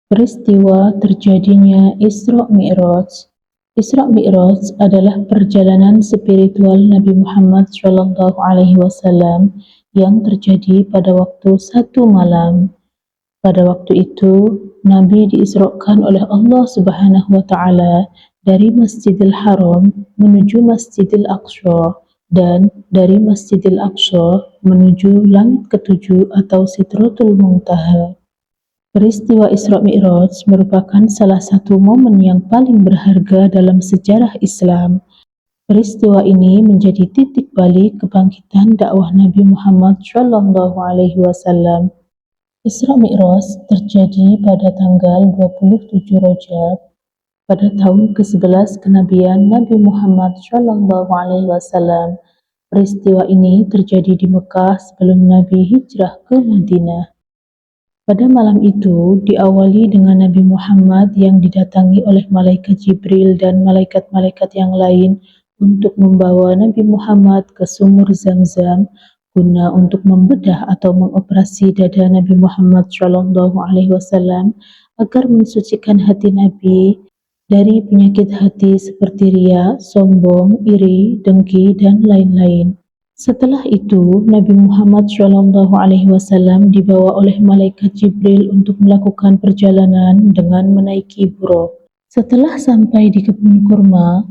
Peristiwa terjadinya Isra Mi'raj. Isra Mi'raj adalah perjalanan spiritual Nabi Muhammad SAW yang terjadi pada waktu satu malam. Pada waktu itu, Nabi diisrokan oleh Allah Subhanahu wa Ta'ala dari Masjidil Haram menuju Masjidil Aqsa dan dari Masjidil Aqsa menuju langit ketujuh atau Sidratul Muntaha. Peristiwa Isra Mi'raj merupakan salah satu momen yang paling berharga dalam sejarah Islam. Peristiwa ini menjadi titik balik kebangkitan dakwah Nabi Muhammad SAW. Isra Mi'raj terjadi pada tanggal 27 Rajab pada tahun ke-11 kenabian Nabi Muhammad SAW. Peristiwa ini terjadi di Mekah sebelum Nabi hijrah ke Madinah. Pada malam itu diawali dengan Nabi Muhammad yang didatangi oleh malaikat Jibril dan malaikat-malaikat yang lain untuk membawa Nabi Muhammad ke sumur Zam-Zam guna untuk membedah atau mengoperasi dada Nabi Muhammad SAW agar mensucikan hati Nabi dari penyakit hati seperti riya, sombong, iri, dengki, dan lain-lain. Setelah itu, Nabi Muhammad SAW dibawa oleh malaikat Jibril untuk melakukan perjalanan dengan menaiki buraq. Setelah sampai di kebun kurma,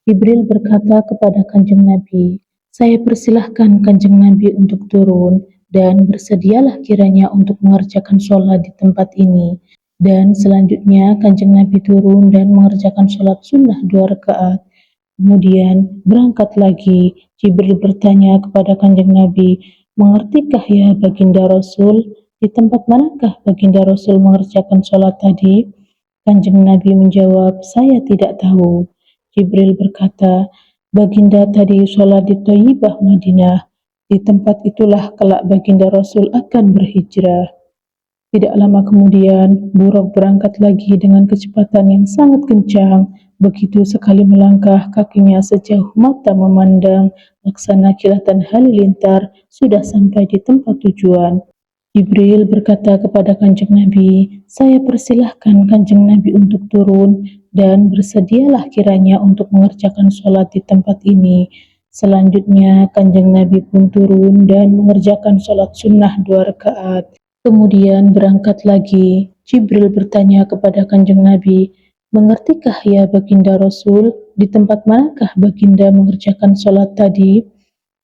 Jibril berkata kepada Kanjeng Nabi, "Saya persilahkan Kanjeng Nabi untuk turun dan bersedialah kiranya untuk mengerjakan sholat di tempat ini." Dan selanjutnya Kanjeng Nabi turun dan mengerjakan sholat sunnah 2 rakaat. Kemudian berangkat lagi. Jibril bertanya kepada Kanjeng Nabi, "Mengertikah ya Baginda Rasul, di tempat manakah Baginda Rasul mengerjakan sholat tadi?" Kanjeng Nabi menjawab, "Saya tidak tahu." Jibril berkata, "Baginda tadi sholat di Thayyibah Madinah. Di tempat itulah kelak Baginda Rasul akan berhijrah." Tidak lama kemudian, buraq berangkat lagi dengan kecepatan yang sangat kencang. Begitu sekali melangkah, kakinya sejauh mata memandang, laksana kilatan halilintar, sudah sampai di tempat tujuan. Jibril berkata kepada Kanjeng Nabi, "Saya persilahkan Kanjeng Nabi untuk turun dan bersedialah kiranya untuk mengerjakan sholat di tempat ini." Selanjutnya, Kanjeng Nabi pun turun dan mengerjakan sholat sunnah 2 rakaat. Kemudian berangkat lagi. Jibril bertanya kepada Kanjeng Nabi, "Mengertikah ya Baginda Rasul, di tempat manakah Baginda mengerjakan sholat tadi?"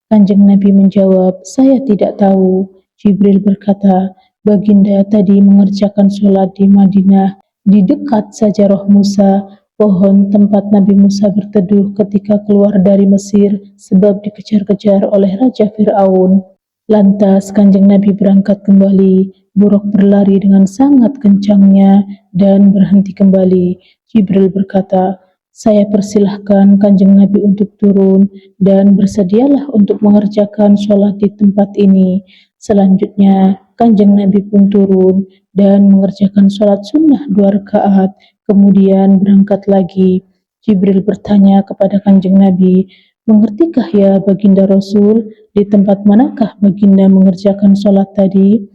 Kanjeng Nabi menjawab, "Saya tidak tahu." Jibril berkata, "Baginda tadi mengerjakan sholat di Madinah, di dekat Sajarah Musa, pohon tempat Nabi Musa berteduh ketika keluar dari Mesir sebab dikejar-kejar oleh Raja Fir'aun." Lantas Kanjeng Nabi berangkat kembali. Buraq berlari dengan sangat kencangnya dan berhenti kembali. Jibril berkata, "Saya persilahkan Kanjeng Nabi untuk turun dan bersedialah untuk mengerjakan sholat di tempat ini." Selanjutnya Kanjeng Nabi pun turun dan mengerjakan sholat sunnah 2 rakaat. Kemudian berangkat lagi. Jibril bertanya kepada Kanjeng Nabi, "Mengertikah ya Baginda Rasul, di tempat manakah Baginda mengerjakan sholat tadi?"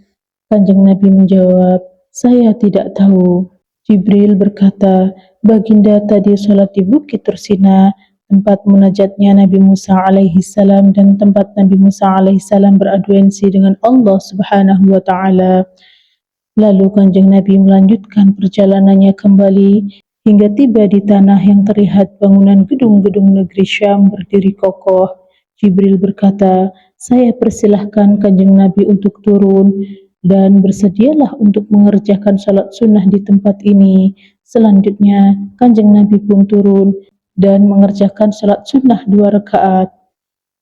Kanjeng Nabi menjawab, "Saya tidak tahu." Jibril berkata, "Baginda tadi sholat di Bukit Tursina, tempat munajatnya Nabi Musa alaihi salam dan tempat Nabi Musa alaihi salam beraudiensi dengan Allah Subhanahu wa Ta'ala." Lalu Kanjeng Nabi melanjutkan perjalanannya kembali hingga tiba di tanah yang terlihat bangunan gedung-gedung negeri Syam berdiri kokoh. Jibril berkata, "Saya persilahkan Kanjeng Nabi untuk turun dan bersedialah untuk mengerjakan salat sunnah di tempat ini." Selanjutnya Kanjeng Nabi pun turun dan mengerjakan salat sunnah 2 rakaat.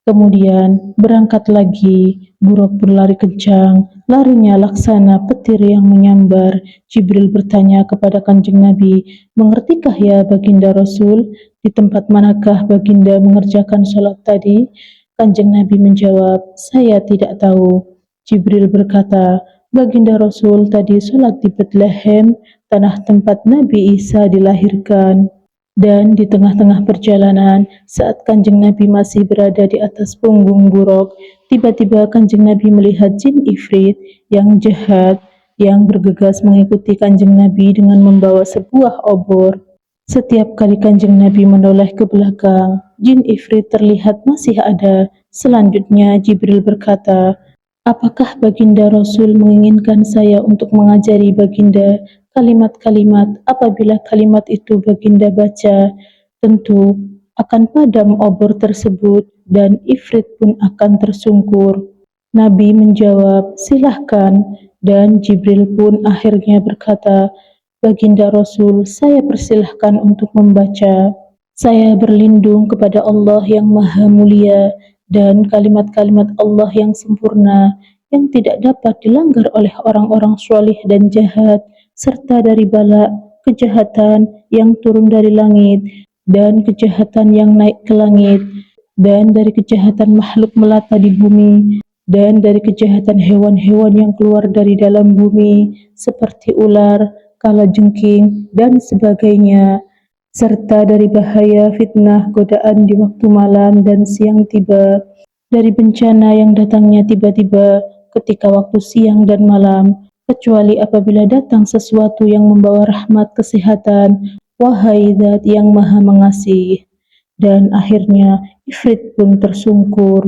Kemudian berangkat lagi. Buraq berlari kencang, larinya laksana petir yang menyambar. Jibril bertanya kepada Kanjeng Nabi, "Mengertikah ya Baginda Rasul, di tempat manakah Baginda mengerjakan sholat tadi?" Kanjeng Nabi menjawab, "Saya tidak tahu." Jibril berkata, "Baginda Rasul tadi sholat di Bethlehem, tanah tempat Nabi Isa dilahirkan." Dan di tengah-tengah perjalanan, saat Kanjeng Nabi masih berada di atas punggung buraq, tiba-tiba Kanjeng Nabi melihat jin ifrit yang jahat yang bergegas mengikuti Kanjeng Nabi dengan membawa sebuah obor. Setiap kali Kanjeng Nabi menoleh ke belakang, jin ifrit terlihat masih ada. Selanjutnya Jibril berkata, "Apakah Baginda Rasul menginginkan saya untuk mengajari Baginda kalimat-kalimat? Apabila kalimat itu Baginda baca, tentu akan padam obor tersebut dan ifrit pun akan tersungkur." Nabi menjawab, "Silahkan." Dan Jibril pun akhirnya berkata, "Baginda Rasul, saya persilahkan untuk membaca. Saya berlindung kepada Allah yang Maha Mulia dan kalimat-kalimat Allah yang sempurna yang tidak dapat dilanggar oleh orang-orang saleh dan jahat, serta dari bala kejahatan yang turun dari langit dan kejahatan yang naik ke langit, dan dari kejahatan makhluk melata di bumi, dan dari kejahatan hewan-hewan yang keluar dari dalam bumi seperti ular, kalajengking, dan sebagainya, serta dari bahaya fitnah godaan di waktu malam dan siang tiba, dari bencana yang datangnya tiba-tiba ketika waktu siang dan malam, kecuali apabila datang sesuatu yang membawa rahmat kesehatan, wahai Zat yang Maha Mengasih." Dan akhirnya Ifrit pun tersungkur.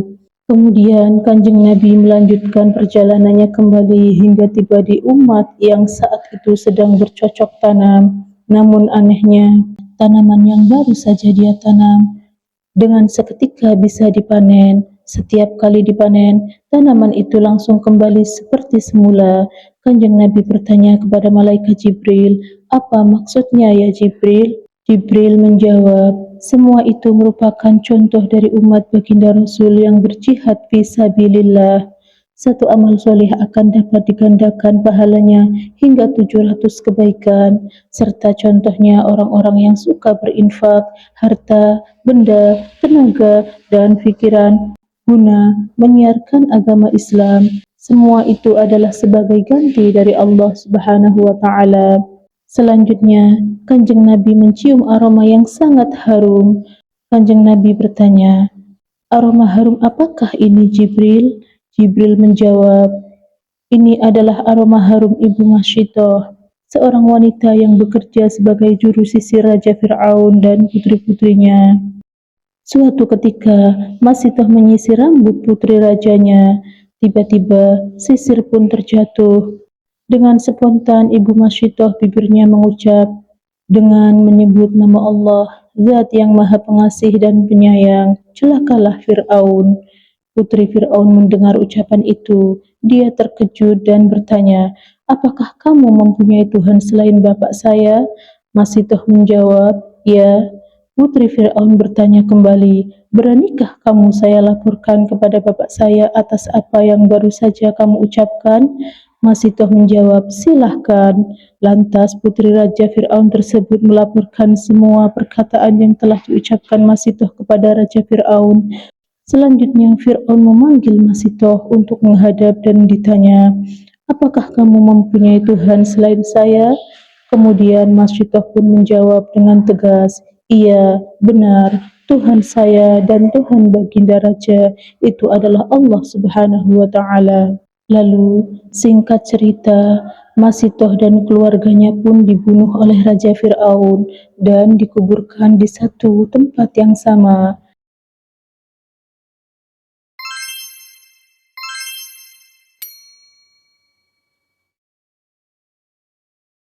Kemudian Kanjeng Nabi melanjutkan perjalanannya kembali hingga tiba di umat yang saat itu sedang bercocok tanam. Namun anehnya, tanaman yang baru saja dia tanam dengan seketika bisa dipanen. Setiap kali dipanen, tanaman itu langsung kembali seperti semula. Kanjeng Nabi bertanya kepada malaikat Jibril, "Apa maksudnya ya Jibril?" Jibril menjawab, "Semua itu merupakan contoh dari umat Baginda Rasul yang berjihad fisabilillah. Satu amal soleh akan dapat digandakan pahalanya hingga 700 kebaikan, serta contohnya orang-orang yang suka berinfak, harta, benda, tenaga, dan pikiran guna menyiarkan agama Islam. Semua itu adalah sebagai ganti dari Allah Subhanahu wa Ta'ala." Selanjutnya, Kanjeng Nabi mencium aroma yang sangat harum. Kanjeng Nabi bertanya, "Aroma harum apakah ini Jibril?" Jibril menjawab, "Ini adalah aroma harum Ibu Masyitoh, seorang wanita yang bekerja sebagai juru sisir Raja Fir'aun dan putri-putrinya. Suatu ketika, Masyitoh menyisir rambut putri rajanya. Tiba-tiba, sisir pun terjatuh. Dengan spontan Ibu Masyitoh bibirnya mengucap dengan menyebut nama Allah, Zat yang Maha Pengasih dan Penyayang, celakalah Fir'aun." Putri Fir'aun mendengar ucapan itu. Dia terkejut dan bertanya, "Apakah kamu mempunyai Tuhan selain Bapak saya?" Masyitoh menjawab, "Ya." Putri Fir'aun bertanya kembali, "Beranikah kamu saya laporkan kepada Bapak saya atas apa yang baru saja kamu ucapkan?" Masyitoh menjawab, "Silahkan." Lantas putri Raja Fir'aun tersebut melaporkan semua perkataan yang telah diucapkan Masyitoh kepada Raja Fir'aun. Selanjutnya Fir'aun memanggil Masyitoh untuk menghadap dan ditanya, "Apakah kamu mempunyai Tuhan selain saya?" Kemudian Masyitoh pun menjawab dengan tegas, "Iya, benar, Tuhan saya dan Tuhan Baginda Raja itu adalah Allah Subhanahu wa Ta'ala." Lalu, singkat cerita, Masyitoh dan keluarganya pun dibunuh oleh Raja Fir'aun dan dikuburkan di satu tempat yang sama.